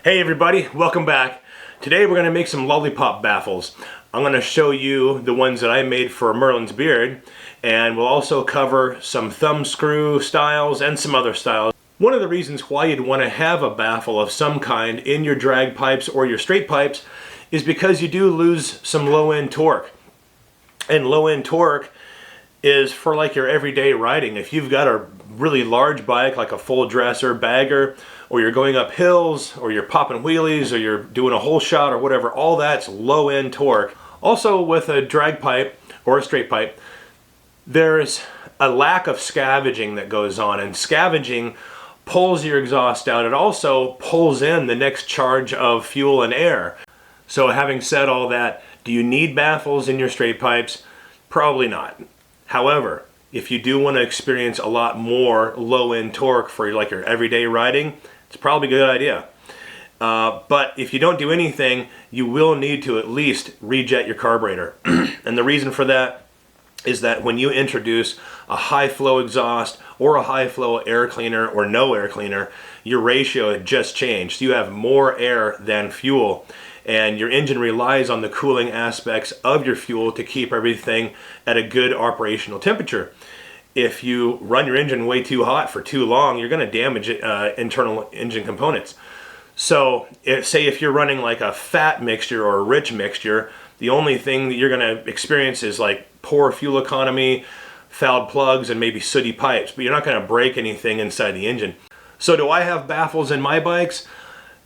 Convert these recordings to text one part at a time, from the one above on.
Hey everybody, welcome back. Today we're going to make some Lollipop baffles. I'm going to show you the ones that I made for Merlin's beard, and we'll also cover some thumb screw styles and some other styles. One of the reasons why you'd want to have a baffle of some kind in your drag pipes or your straight pipes is because you do lose some low-end torque. And low-end torque is for like your everyday riding. If you've got a really large bike like a full dresser, bagger, or you're going up hills, or you're popping wheelies, or you're doing a whole shot or whatever, all that's low-end torque. Also with a drag pipe or a straight pipe, there's a lack of scavenging that goes on, and scavenging pulls your exhaust out. It also pulls in the next charge of fuel and air. So having said all that, do you need baffles in your straight pipes? Probably not. However, if you do want to experience a lot more low-end torque for like your everyday riding, it's probably a good idea. But if you don't do anything, you will need to at least rejet your carburetor. And the reason for that is that when you introduce a high flow exhaust or a high flow air cleaner or no air cleaner, your ratio just changed. You have more air than fuel, and your engine relies on the cooling aspects of your fuel to keep everything at a good operational temperature. If you run your engine way too hot for too long, you're going to damage internal engine components. So say if you're running like a fat mixture or a rich mixture, the only thing that you're going to experience is like poor fuel economy, fouled plugs, and maybe sooty pipes, but you're not going to break anything inside the engine. So do I have baffles in my bikes?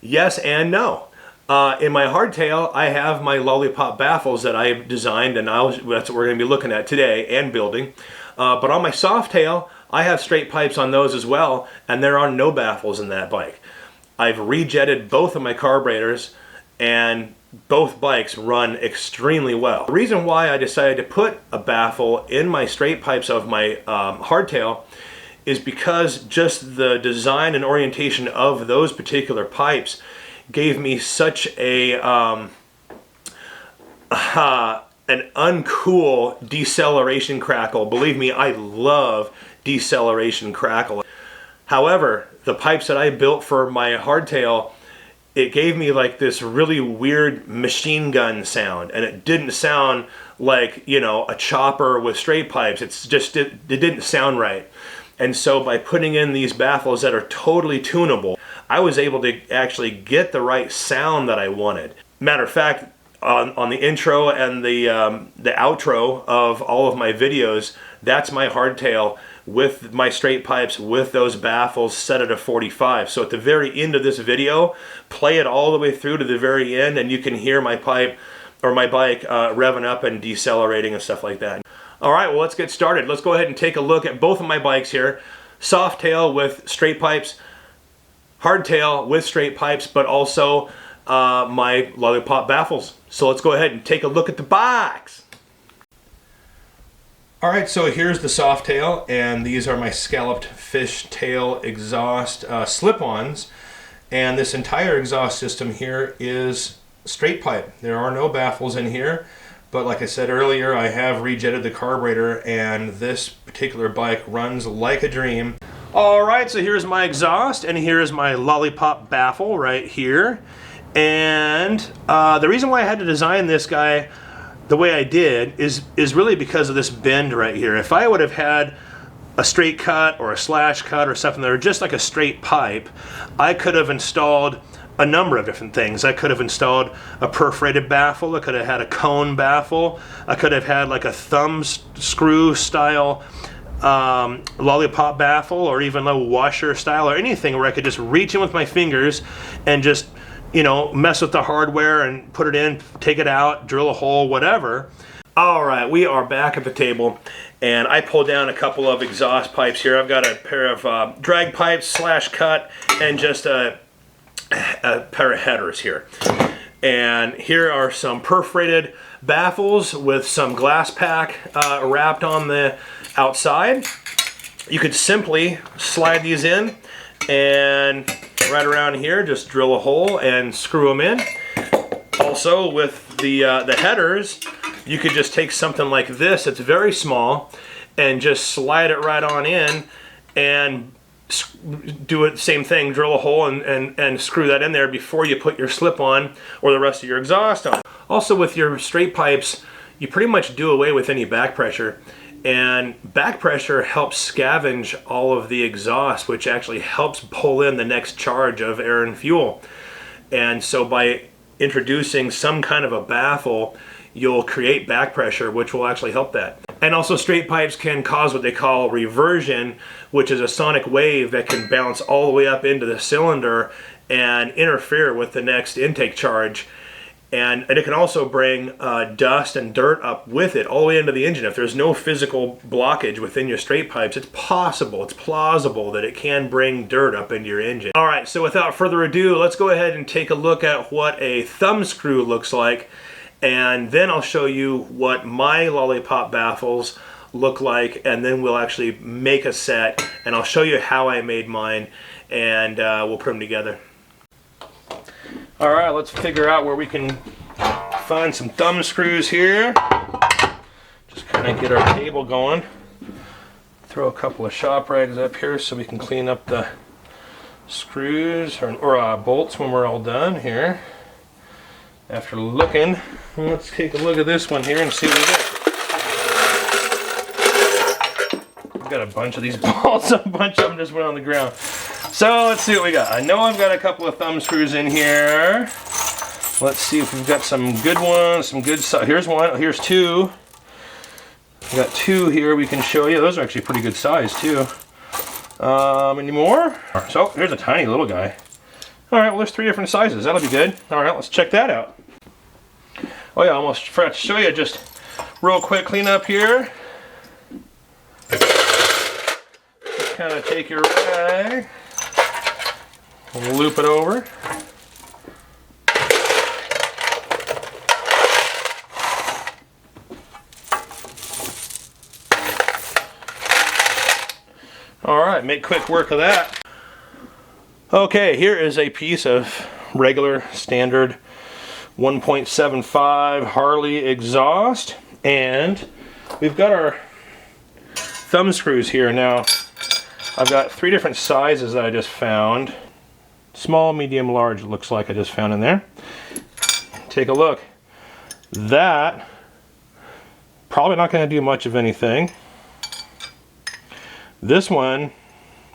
Yes and no. In my hardtail, I have my Lollipop baffles that I designed, and that's what we're going to be looking at today and building. But on my Softail, I have straight pipes on those as well, and there are no baffles in that bike. I've rejetted both of my carburetors, and both bikes run extremely well. The reason why I decided to put a baffle in my straight pipes of my hardtail is because just the design and orientation of those particular pipes gave me such a an uncool deceleration crackle. Believe me, I love deceleration crackle. However, the pipes that I built for my hardtail, it gave me like this really weird machine gun sound, and it didn't sound like, you know, a chopper with straight pipes. It didn't sound right. And so by putting in these baffles that are totally tunable, I was able to actually get the right sound that I wanted. Matter of fact, on the intro and the outro of all of my videos, that's my hardtail with my straight pipes with those baffles set at a 45. So at the very end of this video, play it all the way through to the very end, and you can hear my pipe or my bike revving up and decelerating and stuff like that. All right, well, let's get started. Let's go ahead and take a look at both of my bikes here. Softail with straight pipes, hardtail with straight pipes, but also my Lollipop baffles. So let's go ahead and take a look at the bikes. All right, so here's the Softail, and these are my scalloped fishtail exhaust slip-ons. And this entire exhaust system here is straight pipe. There are no baffles in here. But like I said earlier, I have rejetted the carburetor, and this particular bike runs like a dream. Alright, so here's my exhaust, and here's my Lollipop baffle right here. And the reason why I had to design this guy the way I did is really because of this bend right here. If I would have had a straight cut or a slash cut or something that were just like a straight pipe, I could have installed a number of different things. I could have installed a perforated baffle, I could have had a cone baffle, I could have had like a thumb screw style Lollipop baffle, or even a washer style, or anything where I could just reach in with my fingers and just, you know, mess with the hardware and put it in, take it out, drill a hole, whatever. Alright, we are back at the table, and I pulled down a couple of exhaust pipes here. I've got a pair of drag pipes slash cut and just a pair of headers here. And here are some perforated baffles with some glass pack wrapped on the outside. You could simply slide these in, and right around here just drill a hole and screw them in. Also with the headers, you could just take something like this, it's very small, and just slide it right on in and do it same thing, drill a hole and screw that in there before you put your slip on or the rest of your exhaust on. Also with your straight pipes, you pretty much do away with any back pressure, and back pressure helps scavenge all of the exhaust, which actually helps pull in the next charge of air and fuel. And so by introducing some kind of a baffle, you'll create back pressure, which will actually help that. And also straight pipes can cause what they call reversion, which is a sonic wave that can bounce all the way up into the cylinder and interfere with the next intake charge. And it can also bring dust and dirt up with it all the way into the engine. If there's no physical blockage within your straight pipes, it's plausible that it can bring dirt up into your engine. All right, so without further ado, let's go ahead and take a look at what a thumb screw looks like. And then I'll show you what my Lollipop baffles look like, and then we'll actually make a set, and I'll show you how I made mine, and we'll put them together. All right, let's figure out where we can find some thumb screws here. Just kind of get our table going. Throw a couple of shop rags up here so we can clean up the screws or bolts when we're all done here. After looking, let's take a look at this one here and see what we got. We've got a bunch of these bolts, a bunch of them just went on the ground. So let's see what we got. I know I've got a couple of thumb screws in here. Let's see if we've got some good ones, some good size. Here's one, here's two. We've got two here we can show you. Those are actually pretty good size too. Any more? So here's a tiny little guy. All right, well there's 3 different sizes. That'll be good. All right, let's check that out. Oh yeah, almost forgot to show you, just real quick cleanup here. Just kind of take your rag and loop it over. All right, make quick work of that. Okay, here is a piece of regular standard 1.75 Harley exhaust, and we've got our thumb screws here. Now I've got 3 different sizes that I just found. Small, medium, large, it looks like I just found in there. Take a look. That probably not going to do much of anything. This one,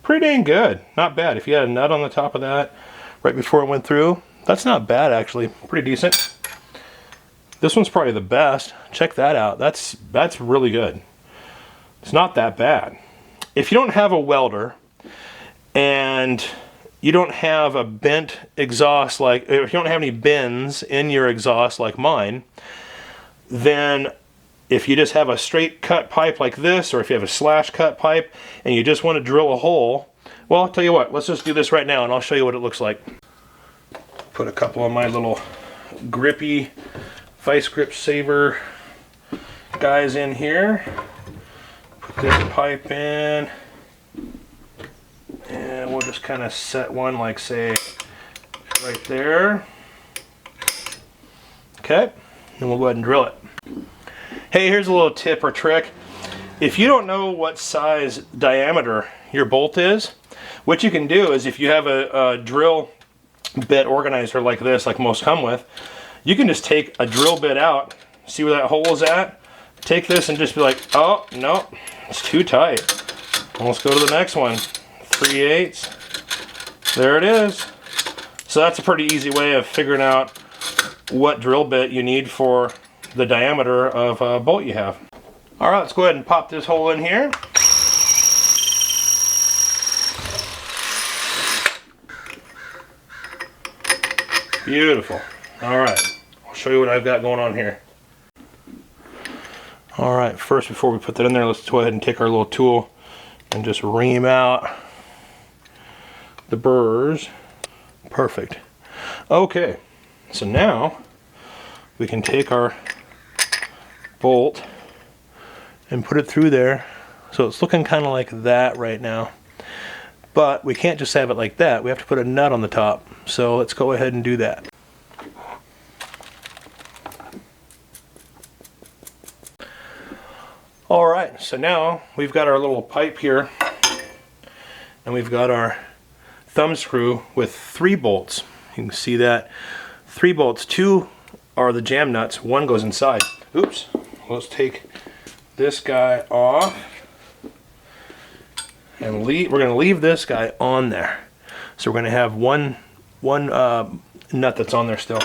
pretty dang good. Not bad. If you had a nut on the top of that right before it went through, that's not bad actually. Pretty decent. This one's probably the best. Check that out. That's really good. It's not that bad. If you don't have a welder and you don't have a bent exhaust, like if you don't have any bends in your exhaust like mine, then if you just have a straight cut pipe like this, or if you have a slash cut pipe and you just want to drill a hole, well, I'll tell you what, let's just do this right now and I'll show you what it looks like. Put a couple of my little grippy vice grip saver guys in here. Put this pipe in, and we'll just kind of set one like, say, right there. Okay, and we'll go ahead and drill it. Hey, here's a little tip or trick. If you don't know what size diameter your bolt is, what you can do is, if you have a drill bit organizer like this, like most come with, you can just take a drill bit out, see where that hole is at, take this and just be like, oh, no, it's too tight. And let's go to the next one. 3/8. There it is. So that's a pretty easy way of figuring out what drill bit you need for the diameter of a bolt you have. All right, let's go ahead and pop this hole in here. Beautiful. All right, I'll show you what I've got going on here. All right, first, before we put that in there, let's go ahead and take our little tool and just ream out the burrs. Perfect. Okay, so now we can take our bolt and put it through there. So it's looking kind of like that right now, but we can't just have it like that. We have to put a nut on the top. So let's go ahead and do that. All right, so now we've got our little pipe here, and we've got our thumb screw with 3 bolts. You can see that 3 bolts. 2 are the jam nuts, 1 goes inside. Oops. Let's take this guy off, and we're going to leave this guy on there. So we're going to have one nut that's on there still.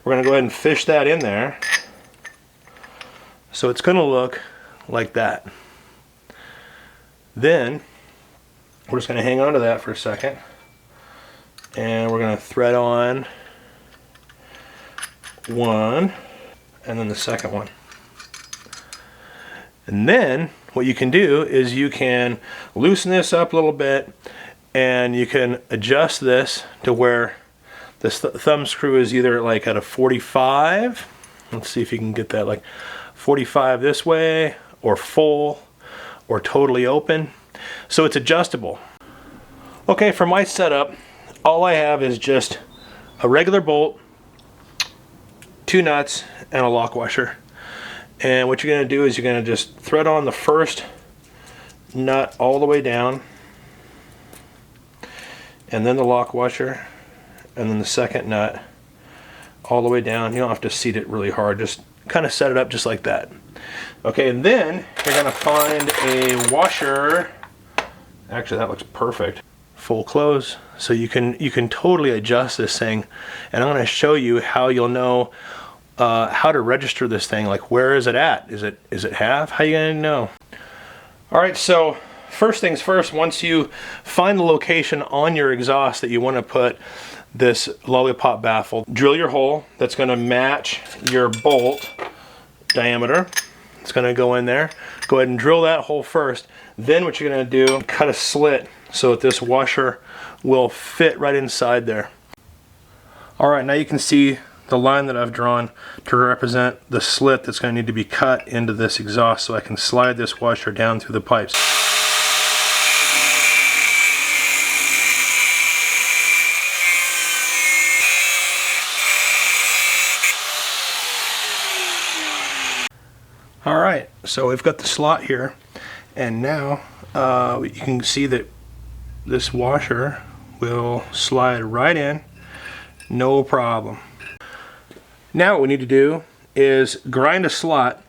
We're going to go ahead and fish that in there. So it's going to look like that. Then we're just going to hang on to that for a second, and we're going to thread on one and then the second one. And then what you can do is you can loosen this up a little bit, and you can adjust this to where this thumb screw is either like at a 45. Let's see if you can get that, like 45 this way, or full, or totally open. So it's adjustable. Okay, for my setup, all I have is just a regular bolt, 2 nuts, and a lock washer. And what you're going to do is you're going to just thread on the first nut all the way down, and then the lock washer, and then the second nut all the way down. You don't have to seat it really hard, just kind of set it up just like that. Okay, and then you're going to find a washer. Actually, that looks perfect. Full close, so you can totally adjust this thing, and I'm going to show you how you'll know how to register this thing. Like, where is it at? Is it half? How you going to know? All right, so first things first, once you find the location on your exhaust that you want to put this Lollipop baffle, drill your hole that's going to match your bolt diameter. It's going to go in there. Go ahead and drill that hole first. Then what you're going to do, cut a slit so that this washer will fit right inside there. All right, now you can see the line that I've drawn to represent the slit that's going to need to be cut into this exhaust, so I can slide this washer down through the pipes. All right, so we've got the slot here, and now you can see that this washer will slide right in, no problem. Now what we need to do is grind a slot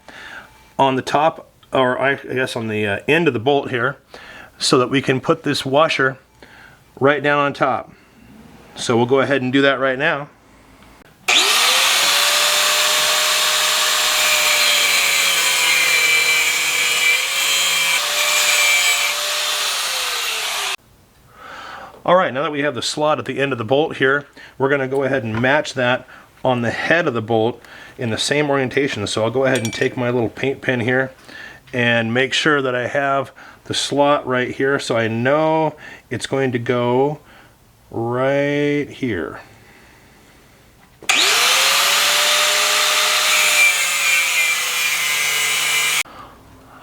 on the top, or I guess on the end of the bolt here, so that we can put this washer right down on top. So we'll go ahead and do that right now. Alright, now that we have the slot at the end of the bolt here, we're going to go ahead and match that on the head of the bolt in the same orientation. So I'll go ahead and take my little paint pen here and make sure that I have the slot right here, so I know it's going to go right here.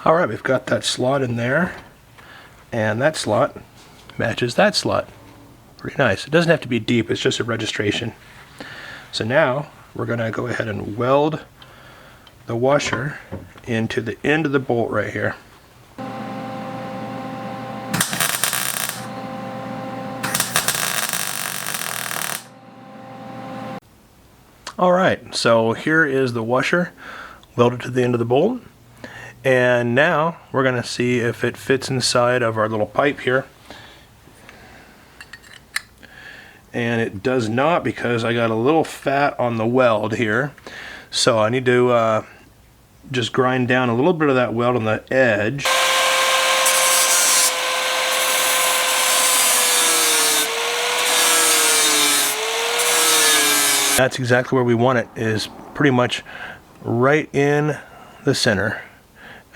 Alright, we've got that slot in there, and that slot matches that slot. Pretty nice. It doesn't have to be deep, it's just a registration. So now we're going to go ahead and weld the washer into the end of the bolt right here. Alright, so here is the washer welded to the end of the bolt, and now we're going to see if it fits inside of our little pipe here. And it does not, because I got a little fat on the weld here, so I need to just grind down a little bit of that weld on the edge. That's exactly where we want it, is pretty much right in the center,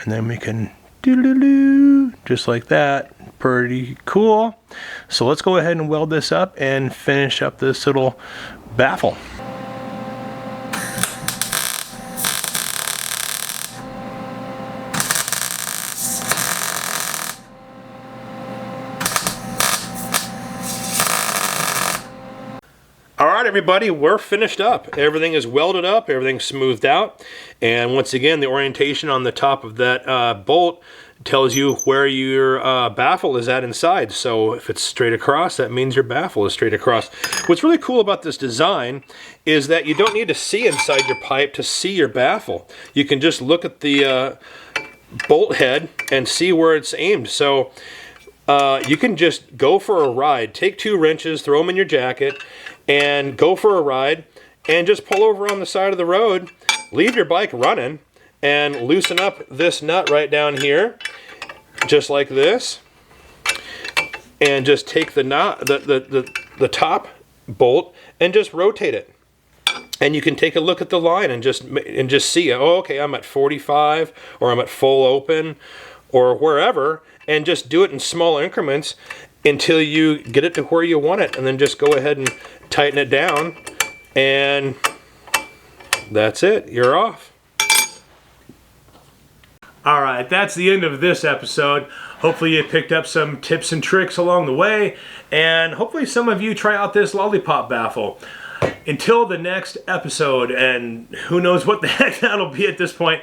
and then we can do just like that. Pretty cool. So let's go ahead and weld this up and finish up this little baffle. All right, everybody, we're finished up. Everything is welded up, everything's smoothed out. And once again, the orientation on the top of that bolt tells you where your baffle is at inside. So if it's straight across, that means your baffle is straight across. What's really cool about this design is that you don't need to see inside your pipe to see your baffle. You can just look at the bolt head and see where it's aimed. So you can just go for a ride. Take 2 wrenches, throw them in your jacket, and go for a ride, and just pull over on the side of the road, leave your bike running, and loosen up this nut right down here, just like this, and just take the knot, the top bolt, and just rotate it. And you can take a look at the line and just see, oh, okay, I'm at 45, or I'm at full open, or wherever, and just do it in small increments until you get it to where you want it, and then just go ahead and tighten it down, and that's it. You're off. All right, that's the end of this episode. Hopefully you picked up some tips and tricks along the way, and hopefully some of you try out this Lollipop baffle. Until the next episode, and who knows what the heck that'll be at this point,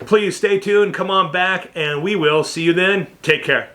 please stay tuned, come on back, and we will see you then. Take care.